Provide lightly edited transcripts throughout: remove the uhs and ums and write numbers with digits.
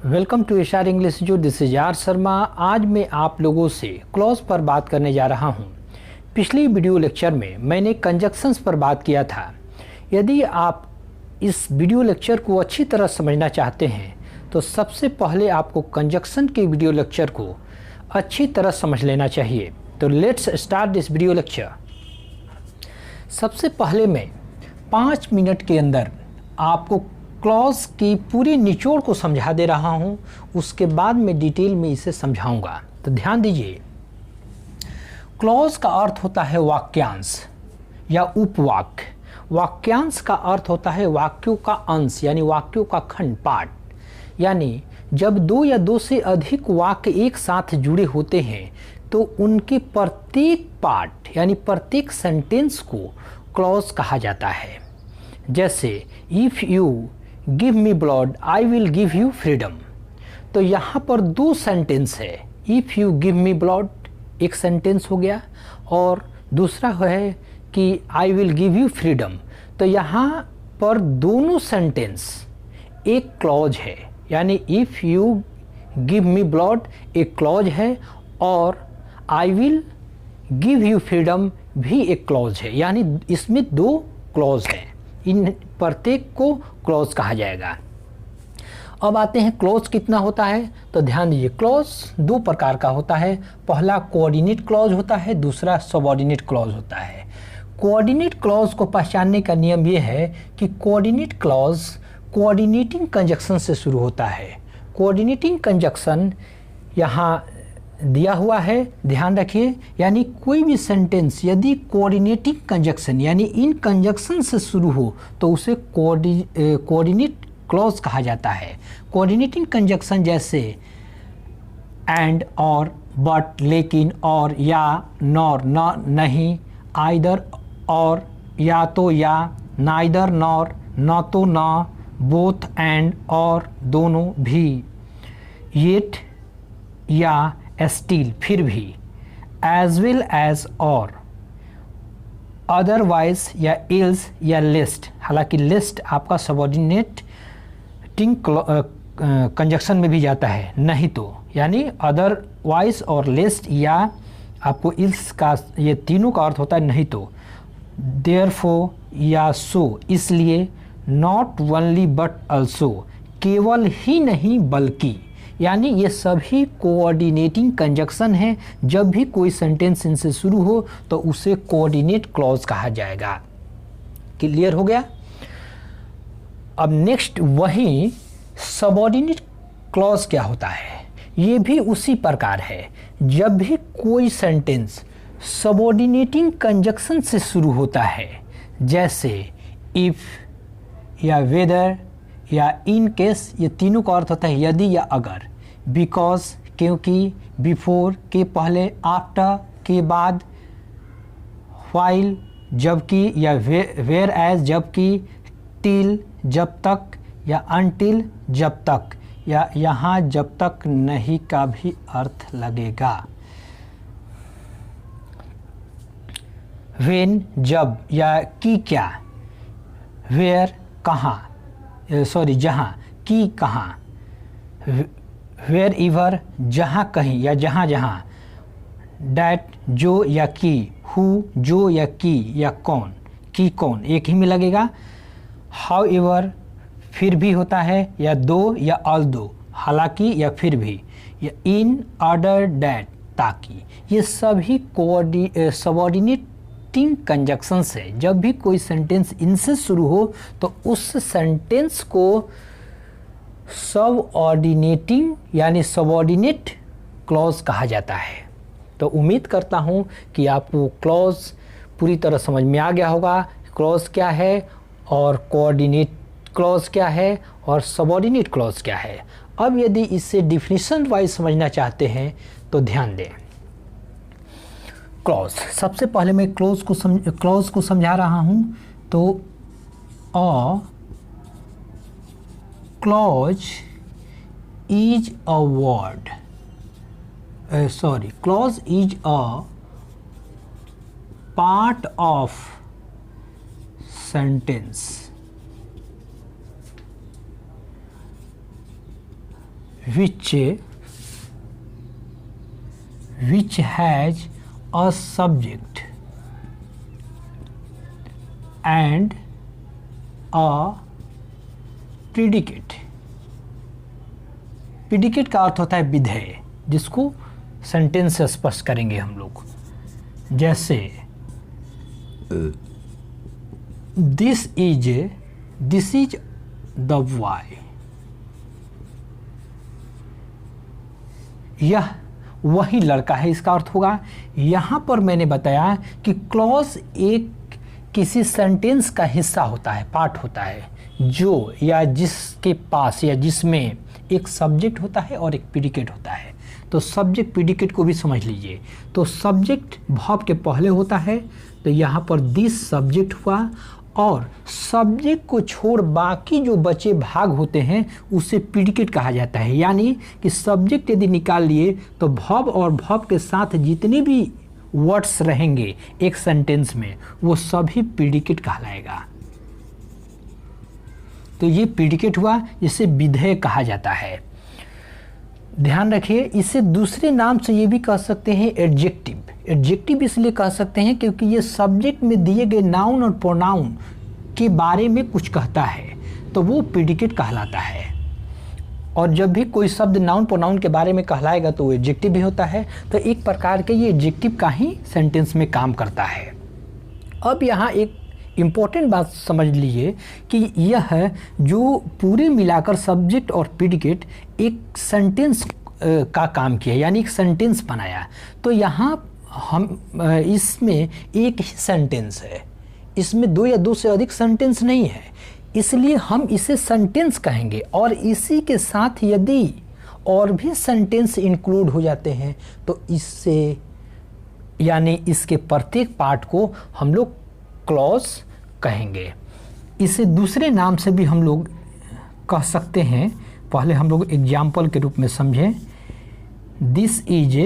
Welcome to एशआर English जो this is are Sharma. आज मैं आप लोगों से क्लॉज पर बात करने जा रहा हूं। पिछली वीडियो लेक्चर में मैंने कंजक्शंस पर बात किया था। यदि आप इस वीडियो लेक्चर को अच्छी तरह समझना चाहते हैं तो सबसे पहले आपको कंजक्शन के वीडियो लेक्चर को अच्छी तरह समझ लेना चाहिए। तो let's start this video lecture. सबसे पहले मैं 5 मिनट के अंदर आपको क्लॉज की पूरी निचोड़ को समझा दे रहा हूं, उसके बाद मैं डिटेल में इसे समझाऊंगा। तो ध्यान दीजिए, क्लॉज का अर्थ होता है वाक्यांश या उपवाक्य। वाक्यांश का अर्थ होता है वाक्यों का अंश यानी वाक्यों का खंड, पार्ट। यानी जब दो या दो से अधिक वाक्य एक साथ जुड़े होते हैं तो उनके प्रत्येक पार्ट यानी प्रत्येक सेंटेंस को क्लॉज कहा जाता है। जैसे if you give me blood I will give you freedom. तो यहाँ पर दो सेंटेंस है। If you give me blood एक सेंटेंस हो गया और दूसरा है कि I will give you freedom. तो यहाँ पर दोनों सेंटेंस एक क्लॉज है, यानी if you give me blood एक क्लॉज है और I will give you freedom भी एक क्लॉज है। यानी इसमें दो क्लॉज हैं, इन प्रत्येक को क्लॉज कहा जाएगा। अब आते हैं क्लॉज कितना होता है। तो ध्यान दीजिए, क्लॉज दो प्रकार का होता है। पहला कोऑर्डिनेट क्लॉज होता है, दूसरा सबऑर्डिनेट क्लॉज होता है। कोऑर्डिनेट क्लॉज को पहचानने का नियम यह है कि कोऑर्डिनेट क्लॉज कोऑर्डिनेटिंग कंजक्शन से शुरू होता है। कोऑर्डिनेटिंग कंजक्शन यहाँ दिया हुआ है, ध्यान रखिए। यानी कोई भी सेंटेंस यदि कोऑर्डिनेटिंग कंजक्शन यानी इन कंजक्शन से शुरू हो तो उसे कोऑर्डिनेट क्लॉज कहा जाता है। कोऑर्डिनेटिंग कंजक्शन जैसे एंड, और, बट, लेकिन, और, या, नॉर, न, नहीं, आइदर, और, या तो या, नाइदर, नॉर, न तो न, बोथ, एंड, और, दोनों, भी, येट, या, स्टिल, फिर भी, एज वेल एज, और, अदरवाइज, या इल्स, या लिस्ट। हालांकि लिस्ट आपका सबऑर्डिनेटिंग कंजक्शन में भी जाता है, नहीं तो, यानी अदरवाइज और लिस्ट या आपको इल्स का, ये तीनों का अर्थ होता है नहीं तो। देयरफॉर या सो, इसलिए, नॉट ओनली बट अल्सो, केवल ही नहीं बल्कि। यानी ये सभी कोऑर्डिनेटिंग कंजक्शन है। जब भी कोई सेंटेंस इनसे शुरू हो तो उसे कोऑर्डिनेट क्लॉज कहा जाएगा। क्लियर हो गया। अब नेक्स्ट वही सबऑर्डिनेट क्लॉज क्या होता है। ये भी उसी प्रकार है। जब भी कोई सेंटेंस सबऑर्डिनेटिंग कंजक्शन से शुरू होता है, जैसे इफ़ या वेदर या इन केस, ये तीनों का अर्थ होता है यदि या अगर। बिकॉज क्योंकि, बिफोर के पहले, आफ्टर के बाद, व्हाइल जबकि या वेयर एज जबकि, टिल जब तक, या अनटिल जब तक, या यहाँ जब तक नहीं का भी अर्थ लगेगा। व्हेन जब, या की क्या, वेयर कहाँ, सॉरी जहाँ, की कहाँ, वेयर एवर जहाँ कहीं या जहाँ जहाँ, डैट जो या की, हु जो या की या कौन, की कौन एक ही में लगेगा। हाउ एवर फिर भी होता है, या दो या ऑल दो, हालांकि या फिर भी, या इन ऑर्डर डैट ताकि। ये सभी सबऑर्डिनेटिंग कंजक्शन है। जब भी कोई सेंटेंस इनसे शुरू हो तो उस सेंटेंस को सबऑर्डिनेटिंग यानी सबऑर्डिनेट क्लॉज कहा जाता है। तो उम्मीद करता हूँ कि आपको क्लॉज पूरी तरह समझ में आ गया होगा। क्लॉज क्या है और कोऑर्डिनेट क्लॉज क्या है और सबऑर्डिनेट क्लॉज क्या है। अब यदि इससे डिफिनीशन वाइज समझना चाहते हैं तो ध्यान दें। क्लॉज, सबसे पहले मैं क्लॉज को समझा रहा हूँ। तो अ clause is a word, clause is a part of sentence which has a subject and a predicate। Predicate का अर्थ होता है विधेय, जिसको सेंटेंस से स्पष्ट करेंगे हम लोग। जैसे दिस इज द बॉय, यह वही लड़का है, इसका अर्थ होगा। यहाँ पर मैंने बताया कि क्लॉज एक किसी सेंटेंस का हिस्सा होता है, पार्ट होता है, जो या जिसके पास या जिसमें एक सब्जेक्ट होता है और एक प्रीडिकेट होता है। तो सब्जेक्ट प्रीडिकेट को भी समझ लीजिए। तो सब्जेक्ट वर्ब के पहले होता है, तो यहाँ पर दिस सब्जेक्ट हुआ, और सब्जेक्ट को छोड़ बाकी जो बचे भाग होते हैं उसे प्रीडिकेट कहा जाता है। यानी कि सब्जेक्ट यदि निकाल लिए तो वर्ब और वर्ब के साथ जितने भी वर्ड्स रहेंगे एक सेंटेंस में वो सभी प्रीडिकेट कहलाएगा। तो ये प्रीडिकेट हुआ, जिसे विधेय कहा जाता है। ध्यान रखिए, इसे दूसरे नाम से ये भी कह सकते हैं एडजेक्टिव। एडजेक्टिव इसलिए कह सकते हैं क्योंकि ये सब्जेक्ट में दिए गए नाउन और प्रोनाउन के बारे में कुछ कहता है, तो वो प्रीडिकेट कहलाता है। और जब भी कोई शब्द नाउन प्रोनाउन के बारे में कहलाएगा तो वो एडजेक्टिव भी होता है। तो एक प्रकार के ये एडजेक्टिव का ही सेंटेंस में काम करता है। अब यहाँ एक इम्पॉर्टेंट बात समझ लीजिए कि यह जो पूरे मिलाकर सब्जेक्ट और प्रीडिकेट एक सेंटेंस का काम किया, यानी एक सेंटेंस बनाया। तो यहाँ हम इसमें एक ही सेंटेंस है, इसमें दो या दो से अधिक सेंटेंस नहीं है, इसलिए हम इसे सेंटेंस कहेंगे। और इसी के साथ यदि और भी सेंटेंस इंक्लूड हो जाते हैं तो इससे यानी इसके प्रत्येक पार्ट को हम लोग क्लॉज कहेंगे। इसे दूसरे नाम से भी हम लोग कह सकते हैं। पहले हम लोग एग्जाम्पल के रूप में समझें। This is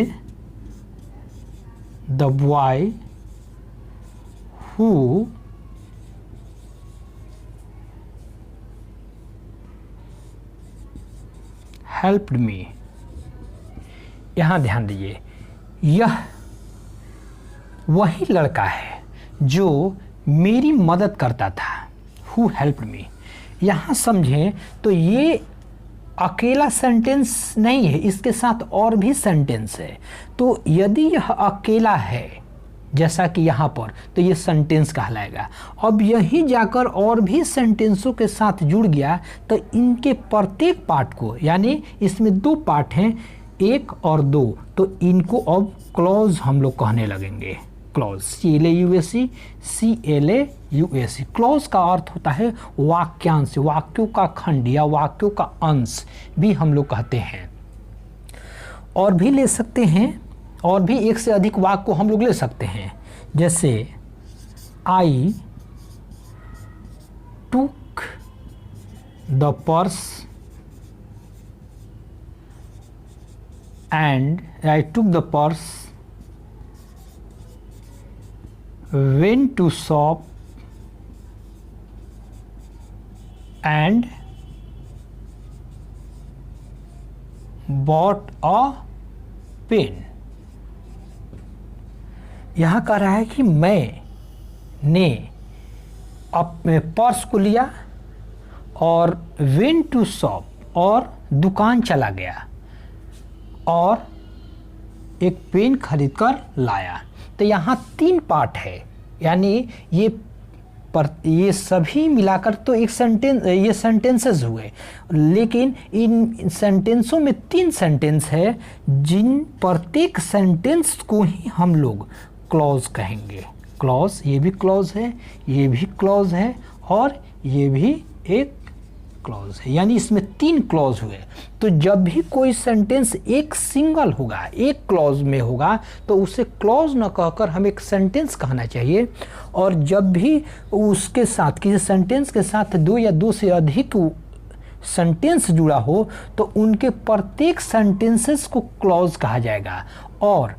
the boy who helped me. यहाँ ध्यान दीजिए, यह वही लड़का है जो मेरी मदद करता था। हु हेल्प्ड मी, यहाँ समझें तो ये अकेला सेंटेंस नहीं है, इसके साथ और भी सेंटेंस है। तो यदि यह अकेला है जैसा कि यहाँ पर, तो ये सेंटेंस कहलाएगा। अब यही जाकर और भी सेंटेंसों के साथ जुड़ गया तो इनके प्रत्येक पार्ट को, यानी इसमें दो पार्ट हैं, एक और दो, तो इनको अब क्लॉज हम लोग कहने लगेंगे। Clause, CLAUSE। क्लॉज का अर्थ होता है वाक्यांश, वाक्यों का खंड या वाक्यों का अंश भी हम लोग कहते हैं। और भी ले सकते हैं, और भी एक से अधिक वाक्य को हम लोग ले सकते हैं। जैसे I took the purse and I took the purse, went to shop and bought a pen। यहाँ कह रहा है कि मैंने अपने पर्स को लिया और went to shop और दुकान चला गया और एक पेन खरीद कर लाया। तो यहाँ तीन पार्ट है, यानी ये सभी मिलाकर तो एक सेंटेंस, ये सेंटेंसेस हुए, लेकिन इन सेंटेंसों में तीन सेंटेंस है जिन प्रत्येक सेंटेंस को ही हम लोग क्लॉज कहेंगे। क्लॉज, ये भी क्लॉज है, ये भी क्लॉज है और ये भी एक क्लॉज है, यानी इसमें तीन क्लॉज हुए। तो जब भी कोई सेंटेंस एक सिंगल होगा, एक क्लॉज में होगा, तो उसे क्लॉज न कहकर हमें एक सेंटेंस कहना चाहिए। और जब भी उसके साथ, किसी सेंटेंस के साथ दो या दो से अधिक सेंटेंस जुड़ा हो तो उनके प्रत्येक सेंटेंसेस को क्लॉज कहा जाएगा। और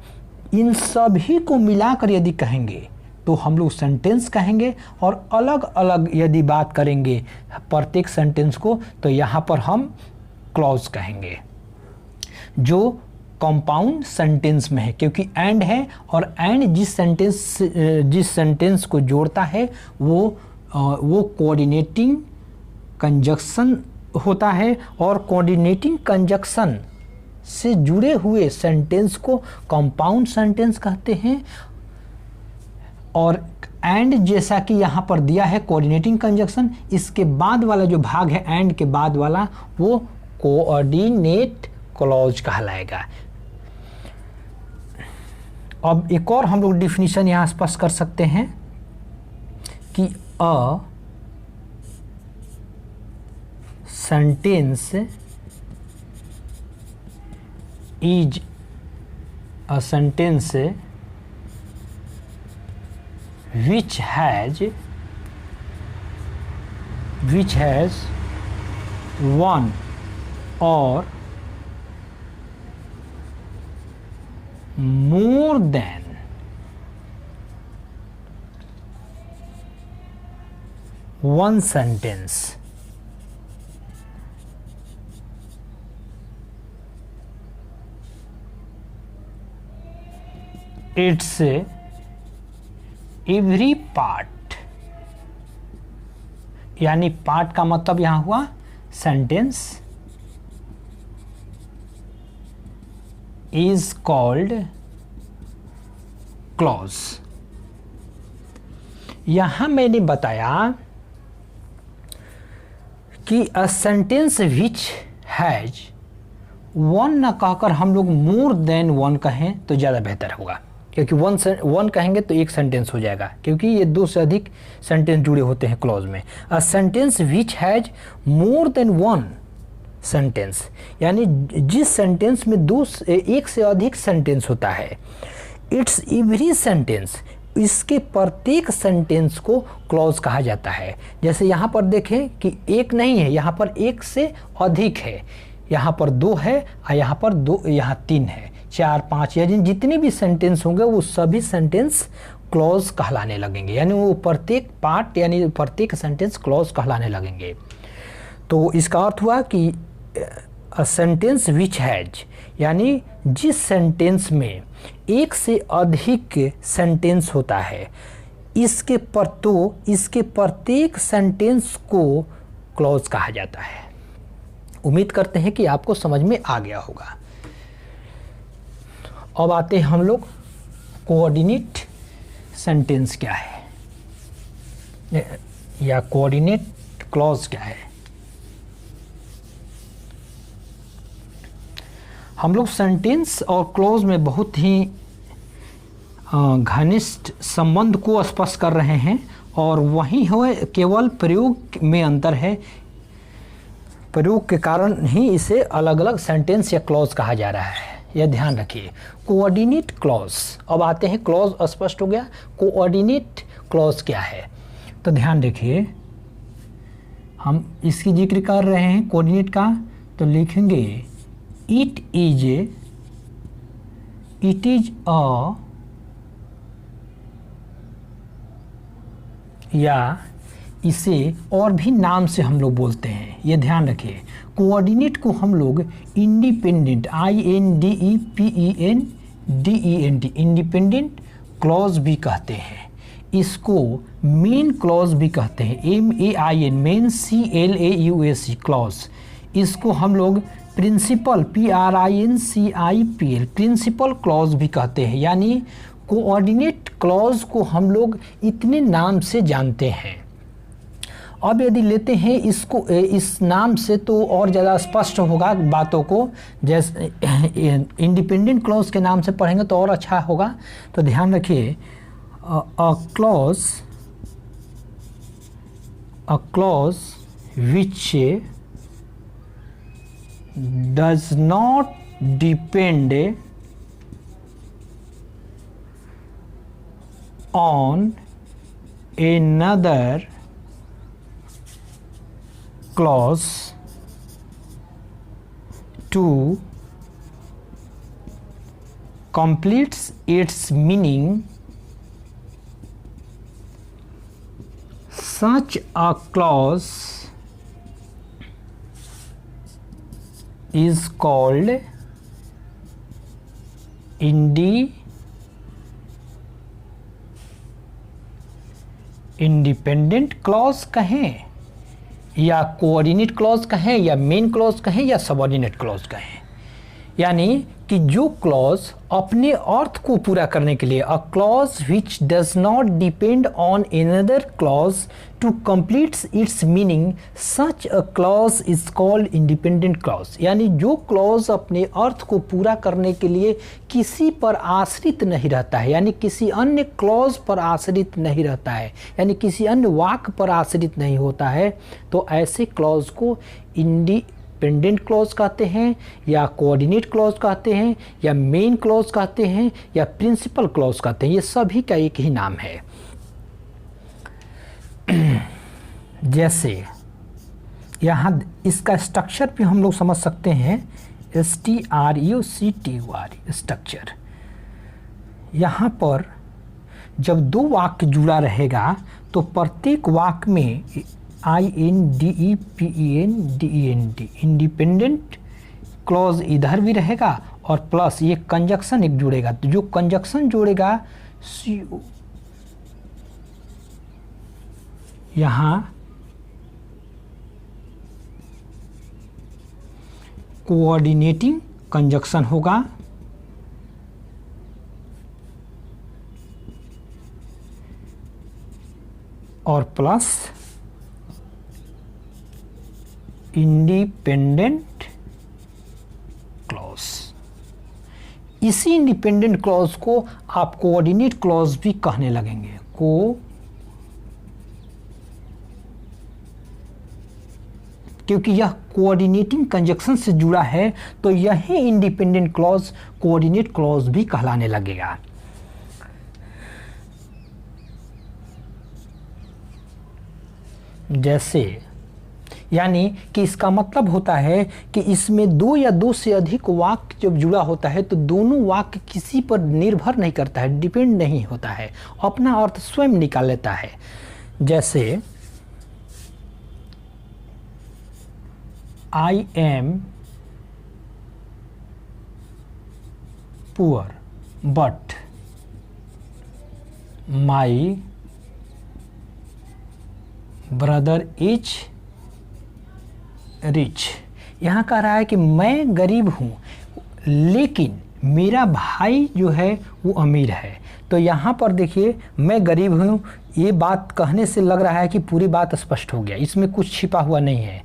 इन सभी को मिलाकर यदि कहेंगे तो हम लोग सेंटेंस कहेंगे, और अलग अलग यदि बात करेंगे प्रत्येक सेंटेंस को तो यहाँ पर हम क्लॉज कहेंगे। जो कंपाउंड सेंटेंस में है, क्योंकि एंड है और एंड जिस सेंटेंस को जोड़ता है वो कोऑर्डिनेटिंग कंजक्शन होता है, और कोऑर्डिनेटिंग कंजक्शन से जुड़े हुए सेंटेंस को कंपाउंड सेंटेंस कहते हैं। और एंड जैसा कि यहाँ पर दिया है कोऑर्डिनेटिंग कंजक्शन, इसके बाद वाला जो भाग है एंड के बाद वाला वो कोऑर्डिनेट क्लॉज कहलाएगा। अब एक और हम लोग डिफिनीशन यहाँ स्पष्ट कर सकते हैं कि a sentence is a sentence which has one or more than one sentence. It's every part, यानी पार्ट का मतलब यहां हुआ सेंटेंस, इज कॉल्ड क्लॉज। यहां मैंने बताया कि a sentence which has one न कहकर हम लोग मोर देन वन कहें तो ज़्यादा बेहतर होगा, क्योंकि वन कहेंगे तो एक सेंटेंस हो जाएगा, क्योंकि ये दो से अधिक सेंटेंस जुड़े होते हैं क्लॉज में। A sentence which has more than one sentence, यानी जिस सेंटेंस में एक से अधिक सेंटेंस होता है। इट्स एवरी सेंटेंस, इसके प्रत्येक सेंटेंस को क्लॉज कहा जाता है। जैसे यहाँ पर देखें कि एक नहीं है, यहाँ पर एक से अधिक है, यहाँ पर दो है और यहाँ पर दो, यहाँ तीन है, 4 5 या जितने भी सेंटेंस होंगे वो सभी सेंटेंस क्लॉज कहलाने लगेंगे, यानी वो प्रत्येक पार्ट यानी प्रत्येक सेंटेंस क्लॉज कहलाने लगेंगे। तो इसका अर्थ हुआ कि अ सेंटेंस विच हैज, यानी जिस सेंटेंस में एक से अधिक सेंटेंस होता है, इसके प्रत्येक सेंटेंस को क्लॉज कहा जाता है। उम्मीद करते हैं कि आपको समझ में आ गया होगा। अब आते हैं हम लोग कोऑर्डिनेट सेंटेंस क्या है या कोऑर्डिनेट क्लॉज क्या है। हम लोग सेंटेंस और क्लॉज में बहुत ही घनिष्ठ संबंध को स्पष्ट कर रहे हैं, और वहीं हुए केवल प्रयोग में अंतर है। प्रयोग के कारण ही इसे अलग अलग सेंटेंस या क्लॉज कहा जा रहा है, यह ध्यान रखिए। कोऑर्डिनेट क्लॉज, अब आते हैं क्लॉज स्पष्ट हो गया, कोऑर्डिनेट क्लॉज क्या है। तो ध्यान रखिए, हम इसकी जिक्र कर रहे हैं कोऑर्डिनेट का, तो लिखेंगे इट इज अ, या इसे और भी नाम से हम लोग बोलते हैं, ये ध्यान रखिए। कोऑर्डिनेट को हम लोग इंडिपेंडेंट, INDEPENDENT इंडिपेंडेंट क्लॉज भी कहते हैं। इसको मेन क्लॉज भी कहते हैं, MAIN मेन CLAUSE क्लॉज। इसको हम लोग प्रिंसिपल PRINCIPL प्रिंसिपल क्लॉज भी कहते हैं। यानी कोऑर्डिनेट क्लॉज को हम लोग इतने नाम से जानते हैं। अब यदि लेते हैं इसको इस नाम से तो और ज़्यादा स्पष्ट होगा बातों को, जैसे इंडिपेंडेंट क्लॉज के नाम से पढ़ेंगे तो और अच्छा होगा। तो ध्यान रखिए, अ clause which does not depend on another clause to completes its meaning, such a clause is called independent clause कहें या कोऑर्डिनेट क्लॉज कहें या मेन क्लॉज कहें या सबऑर्डिनेट क्लॉज कहें, यानी कि जो क्लॉज अपने अर्थ को पूरा करने के लिए, a clause which does not depend on another clause to complete its meaning, such a clause is called independent clause. यानी जो क्लॉज अपने अर्थ को पूरा करने के लिए किसी पर आश्रित नहीं रहता है, यानी किसी अन्य क्लॉज पर आश्रित नहीं रहता है, यानी किसी अन्य वाक्य पर आश्रित नहीं होता है, तो ऐसे क्लॉज को इंडिपेंडेंट क्लॉज कहते हैं या कोऑर्डिनेट क्लॉज कहते हैं या मेन क्लॉज कहते हैं या प्रिंसिपल क्लॉज कहते हैं। ये सभी का एक ही नाम है। जैसे यहाँ इसका स्ट्रक्चर भी हम लोग समझ सकते हैं, STRUCTUR स्ट्रक्चर। यहाँ पर जब दो वाक्य जुड़ा रहेगा तो प्रत्येक वाक्य में INDEPENDEND इंडिपेंडेंट क्लॉज इधर भी रहेगा और प्लस ये कंजक्शन एक जुड़ेगा, तो जो कंजक्शन जुड़ेगा यहाँ कोऑर्डिनेटिंग कंजक्शन होगा और प्लस इंडिपेंडेंट क्लॉज। इसी इंडिपेंडेंट क्लॉज को आप कोऑर्डिनेट क्लॉज भी कहने लगेंगे। क्योंकि यह कोऑर्डिनेटिंग कंजक्शन से जुड़ा है तो यही इंडिपेंडेंट क्लॉज कोऑर्डिनेट क्लॉज भी कहलाने लगेगा। जैसे यानी कि इसका मतलब होता है कि इसमें दो या दो से अधिक वाक्य जब जुड़ा होता है तो दोनों वाक्य किसी पर निर्भर नहीं करता है, डिपेंड नहीं होता है, अपना अर्थ स्वयं निकाल लेता है। जैसे I am poor but my brother is rich. यहाँ कह रहा है कि मैं गरीब हूँ लेकिन मेरा भाई जो है वो अमीर है। तो यहाँ पर देखिए मैं गरीब हूँ, ये बात कहने से लग रहा है कि पूरी बात स्पष्ट हो गया, इसमें कुछ छिपा हुआ नहीं है।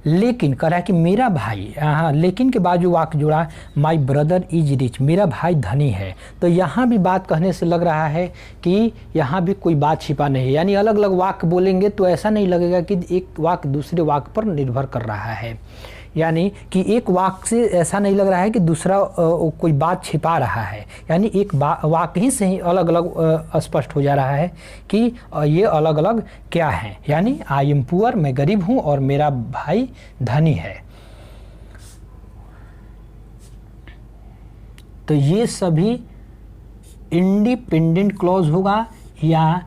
लेकिन कह रहा है कि मेरा भाई, हाँ लेकिन के बाद जो वाक्य जुड़ा माई ब्रदर इज रिच, मेरा भाई धनी है, तो यहाँ भी बात कहने से लग रहा है कि यहाँ भी कोई बात छिपा नहीं है। यानी अलग अलग वाक्य बोलेंगे तो ऐसा नहीं लगेगा कि एक वाक्य दूसरे वाक्य पर निर्भर कर रहा है, यानी कि एक वाक्य से ऐसा नहीं लग रहा है कि दूसरा कोई बात छिपा रहा है। यानी एक वाक्य ही से ही अलग अलग स्पष्ट हो जा रहा है कि ये अलग अलग क्या है। यानी आई एम पुअर, मैं गरीब हूँ और मेरा भाई धनी है। तो ये सभी इंडिपेंडेंट क्लॉज होगा या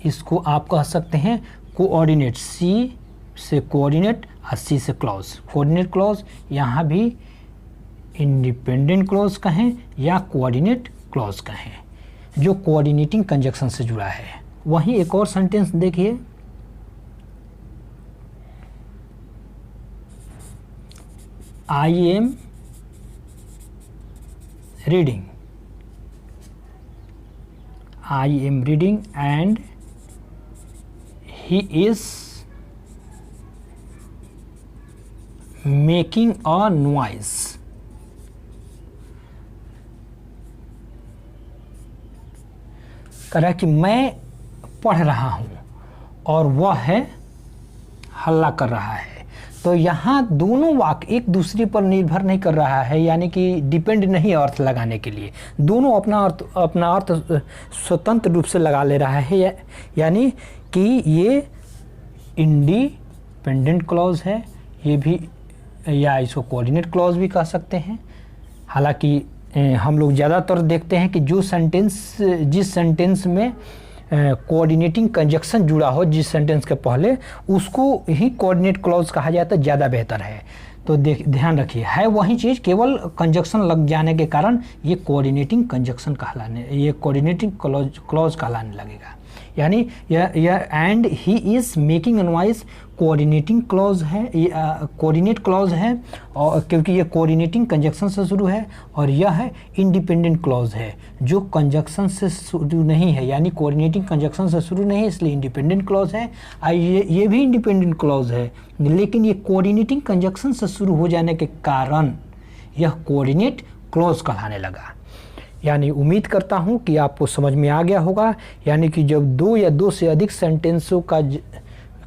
इसको आप कह सकते हैं कोऑर्डिनेट। सी से कोऑर्डिनेट और सी से क्लॉज, कोऑर्डिनेट क्लॉज। यहाँ भी इंडिपेंडेंट क्लॉज कहें या कोऑर्डिनेट क्लॉज कहें, जो कोऑर्डिनेटिंग कंजक्शन से जुड़ा है। वहीं एक और सेंटेंस देखिए, I am reading, I am reading and he is making a noise. कह रहा है कि मैं पढ़ रहा हूं और वह है हल्ला कर रहा है। तो यहाँ दोनों वाक्य एक दूसरे पर निर्भर नहीं कर रहा है, यानी कि डिपेंड नहीं अर्थ लगाने के लिए, दोनों अपना अर्थ स्वतंत्र रूप से लगा ले रहा है। यानी कि ये इंडिपेंडेंट क्लॉज है, ये भी, या इसको कोऑर्डिनेट क्लॉज भी कह सकते हैं। हालांकि हम लोग ज़्यादातर देखते हैं कि जिस सेंटेंस में कोऑर्डिनेटिंग कंजक्शन जुड़ा हो जिस सेंटेंस के पहले, उसको ही कोऑर्डिनेट क्लॉज कहा जाता है, ज़्यादा बेहतर है। तो ध्यान रखिए, है वही चीज़, केवल कंजक्शन लग जाने के कारण ये कोऑर्डिनेटिंग कंजक्शन कहलाने, ये कोऑर्डिनेटिंग क्लॉज कहलाने लगेगा। यानी यह and he is making noise coordinating clause है, कोऑर्डिनेट क्लॉज है, और क्योंकि ये कोऑर्डिनेटिंग कंजक्शन से शुरू है, और यह है इंडिपेंडेंट क्लॉज है जो कंजक्शन से शुरू नहीं है, यानी कोऑर्डिनेटिंग कंजक्शन से शुरू नहीं है, इसलिए इंडिपेंडेंट क्लॉज है। ये भी इंडिपेंडेंट क्लॉज है, लेकिन ये कोऑर्डिनेटिंग कंजक्शन से शुरू हो जाने के कारण यह कोऑर्डिनेट क्लॉज कहलाने लगा। यानी उम्मीद करता हूँ कि आपको समझ में आ गया होगा। यानी कि जब दो या दो से अधिक सेंटेंसों का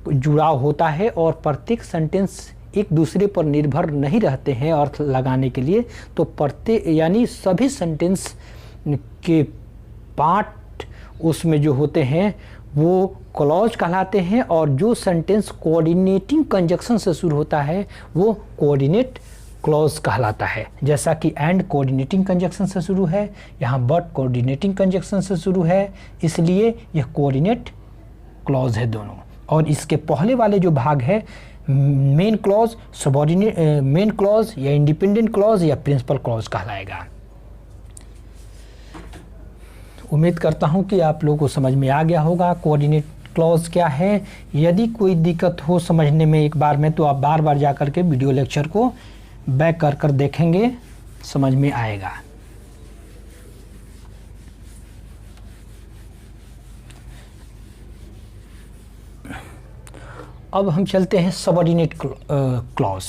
जुड़ाव होता है और प्रत्येक सेंटेंस एक दूसरे पर निर्भर नहीं रहते हैं अर्थ लगाने के लिए, तो प्रत्येक यानी सभी सेंटेंस के पार्ट उसमें जो होते हैं वो क्लॉज कहलाते हैं, और जो सेंटेंस कोऑर्डिनेटिंग कंजक्शन से शुरू होता है वो कोऑर्डिनेट क्लॉज कहलाता है। जैसा कि एंड कोऑर्डिनेटिंग कंजक्शन से शुरू है, यहाँ बट कोऑर्डिनेटिंग कंजक्शन से शुरू है, इसलिए यह कोऑर्डिनेट क्लॉज है दोनों। और इसके पहले वाले जो भाग है main clause, subordinate main clause या इंडिपेंडेंट क्लॉज या प्रिंसिपल क्लॉज कहलाएगा। उम्मीद करता हूँ कि आप लोगों को समझ में आ गया होगा कोऑर्डिनेट क्लॉज क्या है। यदि कोई दिक्कत हो समझने में एक बार में, तो आप बार बार जा कर के वीडियो लेक्चर को बैक कर देखेंगे, समझ में आएगा। अब हम चलते हैं सबऑर्डिनेट क्लॉज।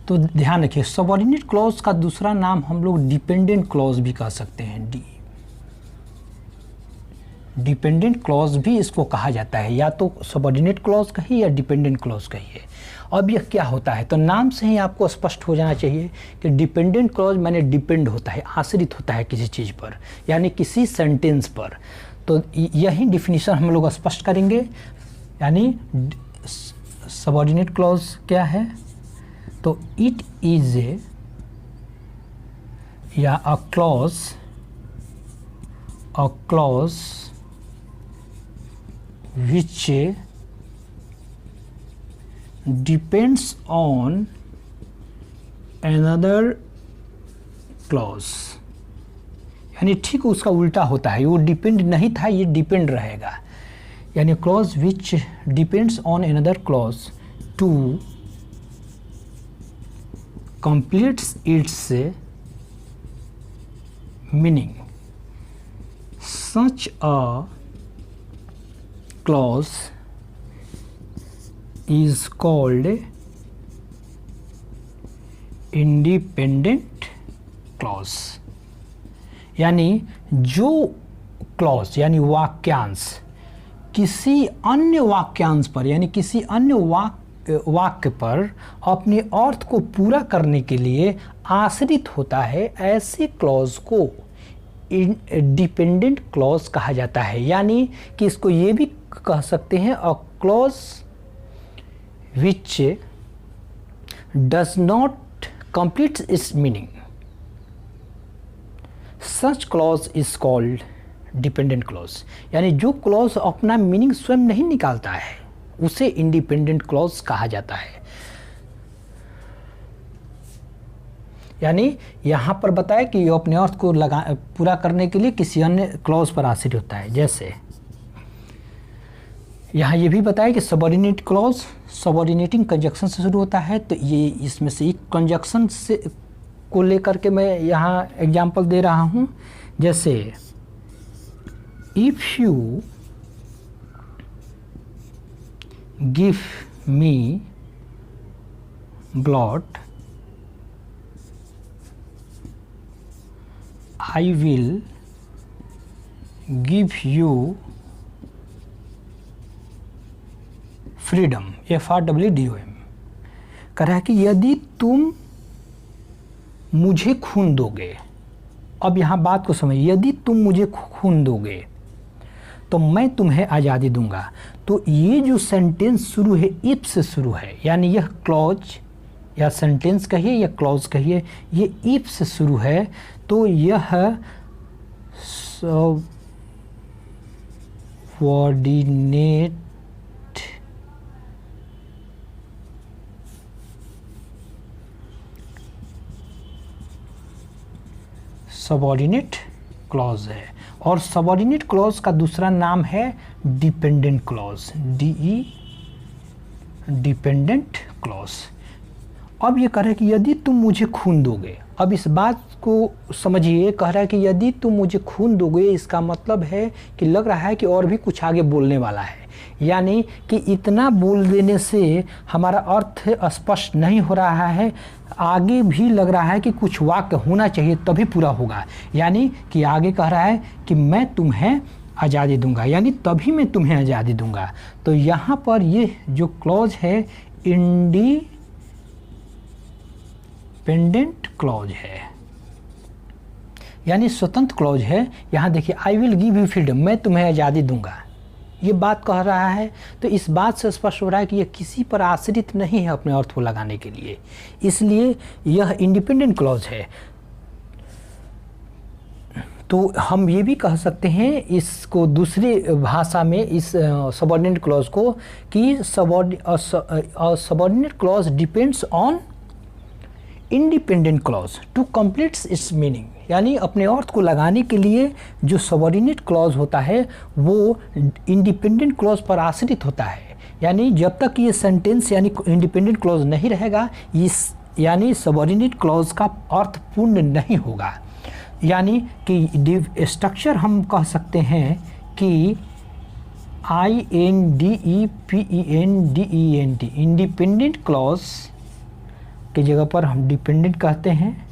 तो ध्यान रखिए, सबऑर्डिनेट क्लॉज का दूसरा नाम हम लोग डिपेंडेंट क्लॉज भी कह सकते हैं। डिपेंडेंट क्लॉज भी इसको कहा जाता है, या तो सबऑर्डिनेट क्लॉज कहिए या डिपेंडेंट क्लॉज कहिए। अब यह क्या होता है, तो नाम से ही आपको स्पष्ट हो जाना चाहिए कि डिपेंडेंट क्लॉज माने डिपेंड होता है, आश्रित होता है किसी चीज़ पर, यानी किसी सेंटेंस पर। तो यही डिफिनीशन हम लोग स्पष्ट करेंगे। यानी सबऑर्डिनेट क्लॉज क्या है, तो इट इज ए या a clause which depends on another clause। यानी ठीक उसका उल्टा होता है, वो डिपेंड नहीं था, ये डिपेंड रहेगा। यानी clause which depends on another clause to completes its meaning. Such a clause is called independent clause। यानी जो क्लॉज यानी वाक्यांश किसी अन्य वाक्यांश पर, यानी किसी अन्य वाक्य पर अपने अर्थ को पूरा करने के लिए आश्रित होता है, ऐसे क्लॉज को डिपेंडेंट क्लॉज कहा जाता है। यानी कि इसको ये भी कह सकते हैं अ clause which does not complete its meaning, such clause is called dependent clause. यानी जो क्लॉज अपना मीनिंग स्वयं नहीं निकालता है उसे इंडिपेंडेंट क्लॉज कहा जाता है। यानी यहाँ पर बताया कि ये अपने अर्थ को पूरा करने के लिए किसी अन्य क्लॉज पर आश्रित होता है। जैसे यहाँ ये भी बताया कि सबऑर्डिनेट क्लॉज सबऑर्डिनेटिंग कंजक्शन से शुरू होता है, तो ये इसमें से एक कंजक्शन से को लेकर के मैं यहाँ एग्जाम्पल दे रहा हूँ। जैसे if you give me blood I will give you freedom, FRWDOM। कह रहा है कि यदि तुम मुझे खून दोगे, अब यहाँ बात को समझ, यदि तुम मुझे खून दोगे तो मैं तुम्हें आज़ादी दूंगा। तो ये जो सेंटेंस शुरू है इफ से शुरू है, यानी यह क्लॉज या सेंटेंस कहिए या क्लॉज कहिए, ये इफ से शुरू है, तो यह सबऑर्डिनेट सबऑर्डिनेट क्लॉज है। और सबऑर्डिनेट क्लॉज का दूसरा नाम है dependent clause, DE dependent clause. अब ये कह रहा है कि यदि तुम मुझे खून दोगे, अब इस बात को समझिए, कह रहा है कि यदि तुम मुझे खून दोगे, इसका मतलब है कि लग रहा है कि और भी कुछ आगे बोलने वाला है, यानी कि इतना बोल देने से हमारा अर्थ स्पष्ट नहीं हो रहा है, आगे भी लग रहा है कि कुछ वाक्य होना चाहिए तभी पूरा होगा। यानी कि आगे कह रहा है कि मैं तुम्हें आज़ादी दूंगा, यानी तभी मैं तुम्हें आज़ादी दूंगा। तो यहाँ पर ये जो क्लॉज है इंडिपेंडेंट क्लॉज है, यानी स्वतंत्र क्लॉज है। यहाँ देखिए, I will give you freedom, मैं तुम्हें आज़ादी दूंगा, ये बात कह रहा है। तो इस बात से स्पष्ट हो रहा है कि यह किसी पर आश्रित नहीं है अपने अर्थ को लगाने के लिए, इसलिए यह इंडिपेंडेंट क्लॉज है। तो हम ये भी कह सकते हैं इसको दूसरी भाषा में, इस सबऑर्डिनेट क्लॉज को, कि subordinate clause depends on independent clause to complete its meaning, यानी अपने अर्थ को लगाने के लिए जो सबऑर्डिनेट क्लॉज होता है वो इंडिपेंडेंट क्लॉज पर आश्रित होता है। यानी जब तक ये सेंटेंस यानी इंडिपेंडेंट क्लॉज नहीं रहेगा, इस यानी सबऑर्डिनेट क्लॉज का अर्थ पूर्ण नहीं होगा। यानी कि स्ट्रक्चर हम कह सकते हैं कि INDEPENDENT इंडिपेंडेंट क्लॉज की जगह पर हम डिपेंडेंट कहते हैं,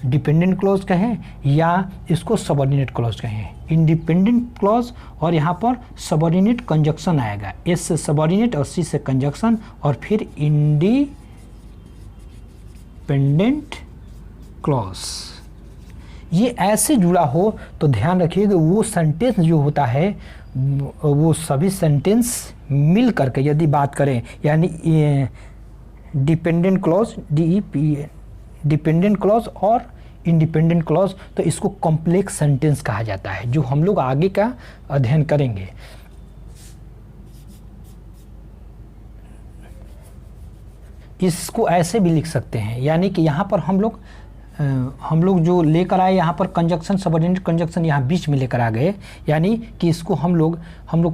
डिपेंडेंट क्लॉज कहें या इसको सबऑर्डिनेट क्लॉज कहें। इंडिपेंडेंट क्लॉज और यहाँ पर सबऑर्डिनेट कंजक्शन आएगा, S से सबऑर्डिनेट और C से कंजक्शन और फिर इंडिपेंडेंट क्लॉज। ये ऐसे जुड़ा हो तो ध्यान रखिएगा, वो सेंटेंस जो होता है वो सभी सेंटेंस मिल करके यदि बात करें, यानी dependent clause DEP dependent clause और इंडिपेंडेंट क्लॉज, तो इसको कॉम्प्लेक्स सेंटेंस कहा जाता है, जो हम लोग आगे का अध्ययन करेंगे। इसको ऐसे भी लिख सकते हैं, यानी कि यहाँ पर हम लोग जो लेकर आए यहाँ पर कंजक्शन, सबऑर्डिनेट कंजक्शन यहाँ बीच में लेकर आ गए, यानी कि इसको हम लोग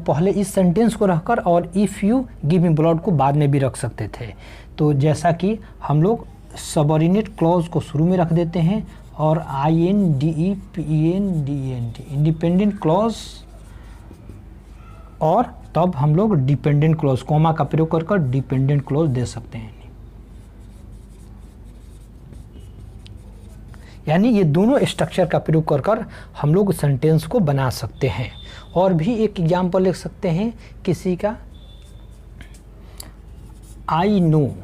पहले इस सेंटेंस को रखकर और if you give me blood को बाद में भी रख सकते थे। तो जैसा कि हम लोग सबऑर्डिनेट क्लॉज को शुरू में रख देते हैं और INDEPENDENT इंडिपेंडेंट क्लॉज, और तब हम लोग डिपेंडेंट क्लॉज कॉमा का प्रयोग कर डिपेंडेंट क्लॉज दे सकते हैं। यानी ये दोनों स्ट्रक्चर का प्रयोग कर हम लोग सेंटेंस को बना सकते हैं। और भी एक एग्जाम्पल लिख सकते हैं किसी का, आई नो,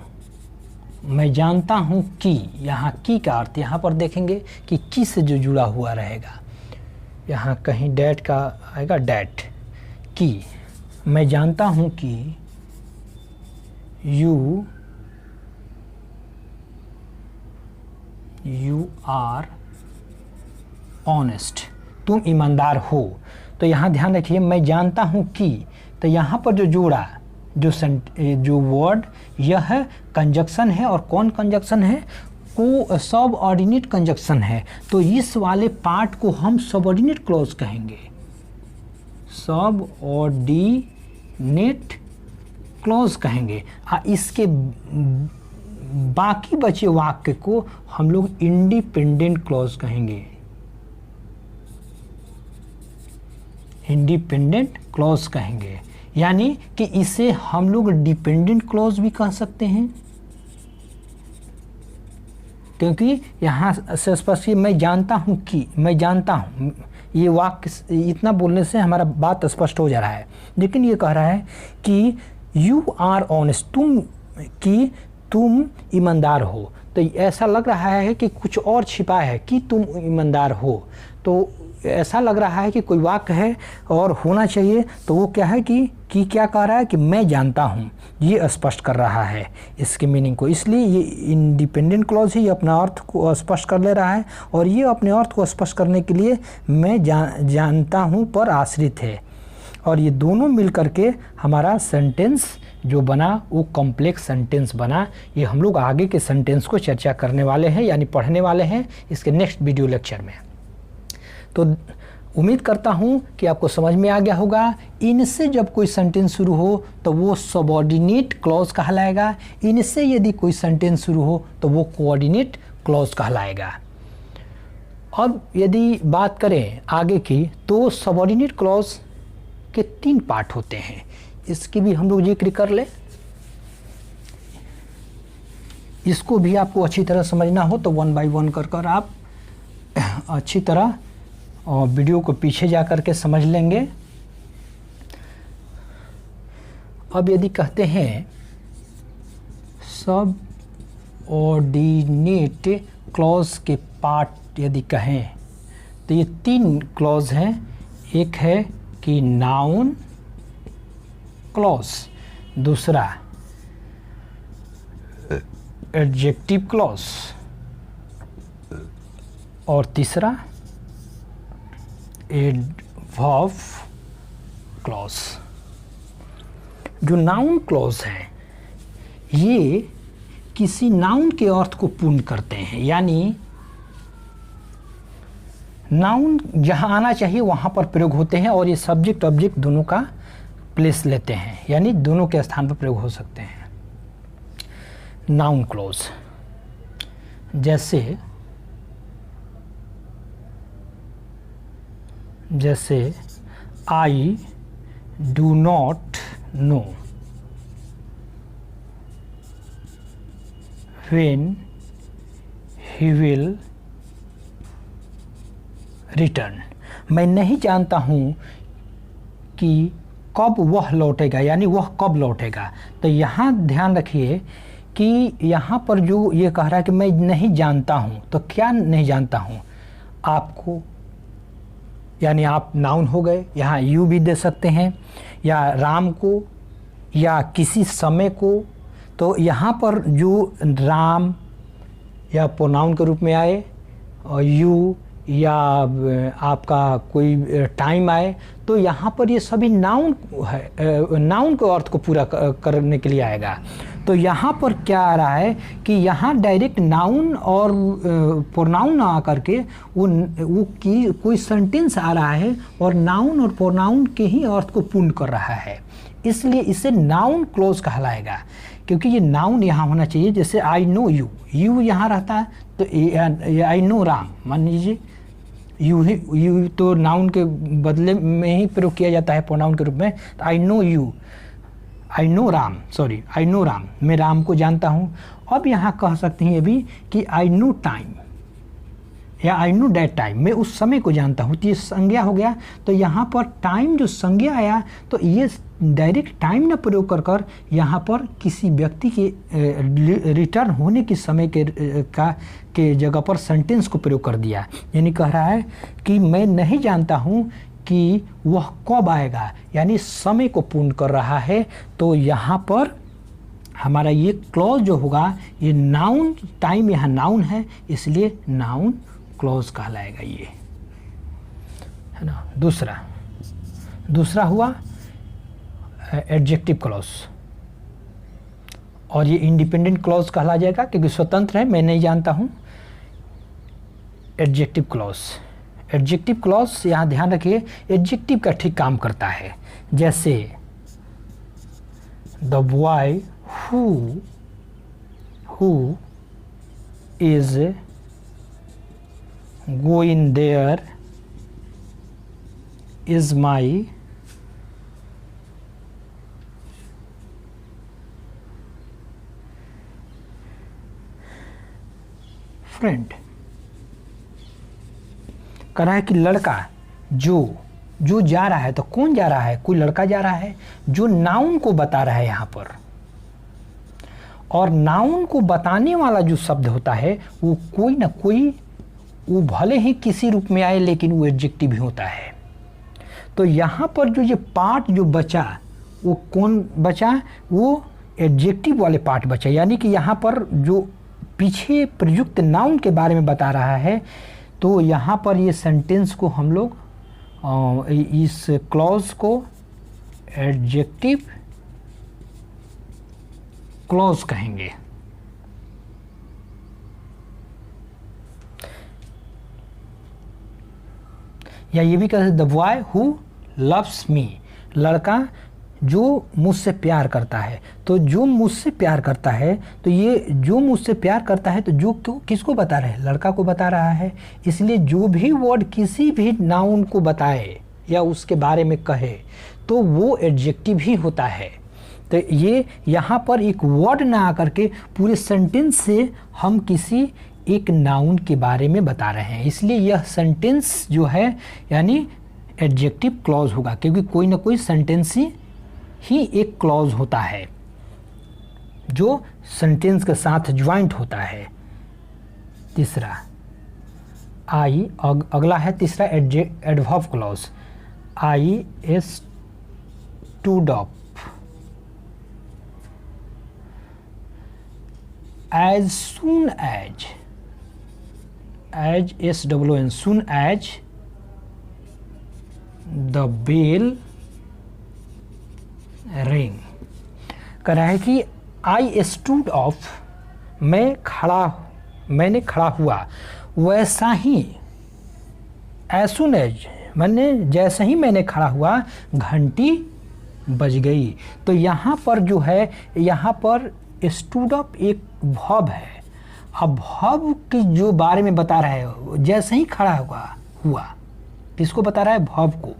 मैं जानता हूँ कि, यहाँ की का अर्थ यहाँ पर देखेंगे कि की से जो जुड़ा हुआ रहेगा, यहाँ कहीं डैट का आएगा, डैट की, मैं जानता हूँ कि यू आर ऑनेस्ट, तुम ईमानदार हो। तो यहाँ ध्यान रखिए, मैं जानता हूँ कि, तो यहाँ पर जो जोड़ा जो वर्ड यह कंजक्शन है, और कौन कंजक्शन है, को सबऑर्डिनेट कंजक्शन है। तो इस वाले पार्ट को हम सबऑर्डिनेट क्लॉज कहेंगे, सबऑर्डिनेट क्लॉज कहेंगे। इसके बाकी बचे वाक्य को हम लोग इंडिपेंडेंट क्लॉज कहेंगे, इंडिपेंडेंट क्लॉज कहेंगे। यानी कि इसे हम लोग डिपेंडेंट क्लॉज भी कह सकते हैं, क्योंकि यहाँ से स्पष्ट मैं जानता हूँ कि, मैं जानता हूँ, ये वाक्य इतना बोलने से हमारा बात स्पष्ट हो जा रहा है। लेकिन ये कह रहा है कि यू आर ऑनेस्ट, तुम ईमानदार हो। तो ऐसा लग रहा है कि कुछ और छिपा है कि तुम ईमानदार हो, तो ऐसा लग रहा है कि कोई वाक्य है और होना चाहिए। तो वो क्या है कि क्या कह रहा है कि मैं जानता हूँ, ये स्पष्ट कर रहा है इसके मीनिंग को। इसलिए ये इंडिपेंडेंट क्लॉज ही अपना अर्थ को स्पष्ट कर ले रहा है, और ये अपने अर्थ को स्पष्ट करने के लिए मैं जानता हूँ पर आश्रित है। और ये दोनों मिल करके हमारा सेंटेंस जो बना वो कॉम्प्लेक्स सेंटेंस बना। ये हम लोग आगे के सेंटेंस को चर्चा करने वाले हैं, यानी पढ़ने वाले हैं इसके नेक्स्ट वीडियो लेक्चर में। तो उम्मीद करता हूँ कि आपको समझ में आ गया होगा। इनसे जब कोई सेंटेंस शुरू हो तो वो सबऑर्डिनेट क्लॉज कहलाएगा, इनसे यदि कोई सेंटेंस शुरू हो तो वो कोऑर्डिनेट क्लॉज कहलाएगा। अब यदि बात करें आगे की तो सबऑर्डिनेट क्लॉज के 3 पार्ट होते हैं, इसकी भी हम लोग जिक्र कर लें। इसको भी आपको अच्छी तरह समझना हो तो 1 बाय 1 कर आप अच्छी तरह वीडियो को पीछे जा कर के समझ लेंगे। अब यदि कहते हैं सब ऑर्डिनेट क्लॉज के पार्ट यदि कहें तो ये 3 क्लॉज हैं। एक है कि नाउन क्लॉज, दूसरा एडजेक्टिव क्लॉज और तीसरा एडवर्ब क्लॉज। जो नाउन क्लॉज है ये किसी नाउन के अर्थ को पूर्ण करते हैं, यानी नाउन जहां आना चाहिए वहां पर प्रयोग होते हैं और ये सब्जेक्ट ऑब्जेक्ट दोनों का प्लेस लेते हैं, यानी दोनों के स्थान पर प्रयोग हो सकते हैं। नाउन क्लॉज जैसे I do not know, when he will return. मैं नहीं जानता हूँ कि कब वह लौटेगा, यानी वह कब लौटेगा। तो यहाँ ध्यान रखिए कि यहाँ पर जो ये कह रहा है कि मैं नहीं जानता हूँ, तो क्या नहीं जानता हूँ आपको, यानी आप नाउन हो गए, यहाँ यू भी दे सकते हैं, या राम को या किसी समय को। तो यहाँ पर जो राम या प्रोनाउन के रूप में आए और यू या आपका कोई टाइम आए तो यहाँ पर ये सभी नाउन है, नाउन के अर्थ को पूरा करने के लिए आएगा। तो यहाँ पर क्या आ रहा है कि यहाँ डायरेक्ट नाउन और प्रोनाउन आ करके वो की कोई सेंटेंस आ रहा है और नाउन और प्रोनाउन के ही अर्थ को पूर्ण कर रहा है, इसलिए इसे नाउन क्लोज कहलाएगा। क्योंकि ये नाउन यहाँ होना चाहिए, जैसे आई नो यू, यू यहाँ रहता है तो आई नो राम, मान लीजिए यू तो नाउन के बदले में ही प्रयोग किया जाता है प्रोनाउन के रूप में। तो I know you, I know Ram, sorry I know Ram, मैं राम को जानता हूँ। अब यहाँ कह सकते हैं ये भी कि आई नो टाइम या आई नो डैट टाइम, मैं उस समय को जानता हूँ। तो ये संज्ञा हो गया। तो यहाँ पर टाइम जो संज्ञा आया तो ये डायरेक्ट टाइम न प्रयोग कर कर यहाँ पर किसी व्यक्ति के रिटर्न होने के समय के जगह पर सेंटेंस को प्रयोग कर दिया। यानी कह रहा है कि मैं नहीं जानता हूँ कि वह कब आएगा, यानी समय को पूर्ण कर रहा है। तो यहाँ पर हमारा ये क्लॉज जो होगा ये नाउन, टाइम यहाँ नाउन है इसलिए नाउन क्लॉज कहलाएगा ये, है ना। दूसरा हुआ एडजेक्टिव क्लॉज, और ये इंडिपेंडेंट क्लॉज कहला जाएगा क्योंकि स्वतंत्र है, मैं नहीं जानता हूँ। एडजेक्टिव क्लॉज, एडजेक्टिव क्लॉज यहाँ ध्यान रखिए एडजेक्टिव का ठीक काम करता है। जैसे the boy who is going there is my friend. कह रहा है कि लड़का जो जा रहा है, तो कौन जा रहा है, कोई लड़का जा रहा है जो नाउन को बता रहा है यहाँ पर। और नाउन को बताने वाला जो शब्द होता है वो कोई ना कोई, वो भले ही किसी रूप में आए लेकिन वो एडजेक्टिव ही होता है। तो यहाँ पर जो ये पार्ट जो बचा वो कौन बचा, वो एडजेक्टिव वाले पार्ट बचा। यानी कि यहाँ पर जो पीछे प्रयुक्त नाउन के बारे में बता रहा है, तो यहाँ पर ये सेंटेंस को हम लोग इस क्लॉज को एडजेक्टिव क्लॉज कहेंगे। या ये भी कह सकते the boy who loves me, लड़का जो मुझसे प्यार करता है। तो जो मुझसे प्यार करता है, तो ये जो मुझसे प्यार करता है, तो जो किसको बता रहा है, लड़का को बता रहा है। इसलिए जो भी वर्ड किसी भी नाउन को बताए या उसके बारे में कहे तो वो एडजेक्टिव ही होता है। तो ये यहाँ पर एक वर्ड ना आकर के पूरे सेंटेंस से हम किसी एक नाउन के बारे में बता रहे हैं, इसलिए यह सेंटेंस जो है यानी एडजेक्टिव क्लॉज होगा, क्योंकि कोई ना कोई सेंटेंस ही एक क्लॉज होता है जो सेंटेंस के साथ ज्वाइंट होता है। तीसरा अगला है तीसरा adverb clause, I stood up, as soon as SOON, soon as the bell ring। कह रहा है कि I stood up, मैंने खड़ा हुआ, वैसा ही as soon as जैसे ही मैंने खड़ा हुआ घंटी बज गई। तो यहाँ पर जो है, यहाँ पर स्टूड अप एक वर्ब है। अब वर्ब के जो बारे में बता रहा है, जैसे ही खड़ा हुआ किसको बता रहा है, वर्ब को।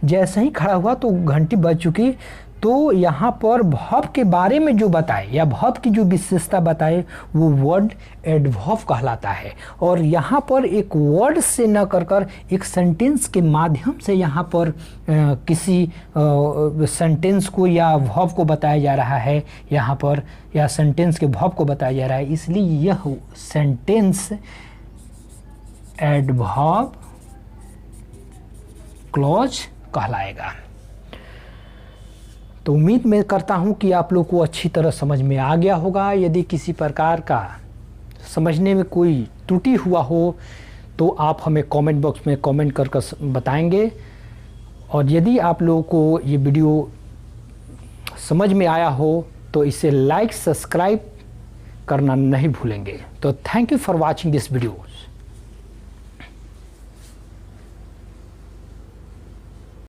जैसे ही खड़ा हुआ तो घंटी बज चुकी। तो यहाँ पर वर्ब के बारे में जो बताए या वर्ब की जो विशेषता बताए वो वर्ड एडवर्ब कहलाता है। और यहाँ पर एक वर्ड से न कर एक सेंटेंस के माध्यम से यहाँ पर किसी सेंटेंस को या वर्ब को बताया जा रहा है यहाँ पर, या सेंटेंस के वर्ब को बताया जा रहा है, इसलिए यह सेंटेंस एडवर्ब क्लॉज कहलाएगा। तो उम्मीद मैं करता हूँ कि आप लोग को अच्छी तरह समझ में आ गया होगा। यदि किसी प्रकार का समझने में कोई त्रुटि हुआ हो तो आप हमें कमेंट बॉक्स में कमेंट कर बताएंगे। और यदि आप लोगों को ये वीडियो समझ में आया हो तो इसे लाइक सब्सक्राइब करना नहीं भूलेंगे। तो thank you for watching this video.